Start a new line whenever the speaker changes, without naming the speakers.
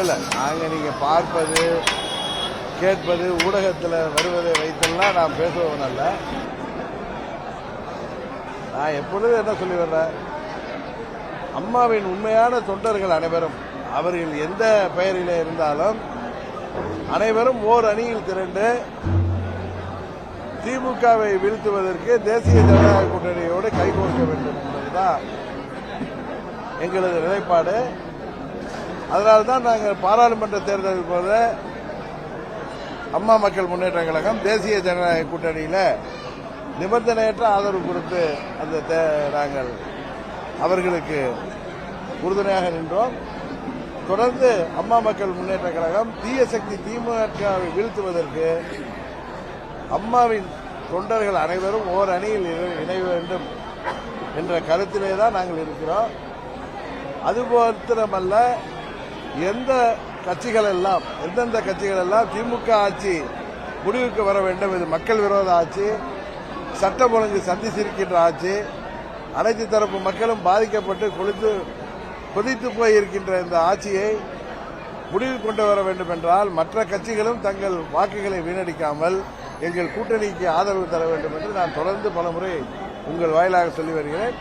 இல்ல நீங்க பார்ப்பது கேட்பது ஊடகத்தில் வருவதை வைத்தெல்லாம் நான் பேசுபவன் அல்ல. நான் எப்பொழுதும் என்ன சொல்லி வர்றேன், அம்மாவின் உண்மையான தொண்டர்கள் அனைவரும் அவர்கள் எந்த பெயரில் இருந்தாலும் அனைவரும் ஓர் அணியில் திரண்டு திமுகவை வீழ்த்துவதற்கு தேசிய ஜனநாயக கூட்டணியோடு கைகோர்க்க வேண்டும் என்பதுதான் எங்களது நிலைப்பாடு. அதனால்தான் நாங்கள் பாராளுமன்ற தேர்தலில் போல அம்மா மக்கள் முன்னேற்ற கழகம் தேசிய ஜனநாயக கூட்டணியில் நிபந்தனையற்ற ஆதரவு கொடுத்து நாங்கள் அவர்களுக்கு உறுதுணையாக நின்றோம். தொடர்ந்து அம்மா மக்கள் முன்னேற்ற கழகம் தீய சக்தி திமுகவை வீழ்த்துவதற்கு அம்மாவின் தொண்டர்கள் அனைவரும் ஓர் அணியில் இணைய வேண்டும் என்ற கருத்திலே தான் நாங்கள் இருக்கிறோம். அதுபோலமல்ல, எந்தெந்த கட்சிகள் எல்லாம் திமுக ஆட்சி முடிவுக்கு வர வேண்டும், இது மக்கள் விரோத ஆட்சி, சட்டம் ஒழுங்கு சந்தி சிரிக்கின்ற ஆட்சி, அனைத்து தரப்பு மக்களும் பாதிக்கப்பட்டு கொதித்து போயிருக்கின்ற இந்த ஆட்சியை முடிவு கொண்டு வர வேண்டும் என்றால் மற்ற கட்சிகளும் தங்கள் வாக்குகளை வீணடிக்காமல் எங்கள் கூட்டணிக்கு ஆதரவு தர வேண்டும் என்று நான் தொடர்ந்து பலமுறை உங்கள் வாயிலாக சொல்லி வருகிறேன்.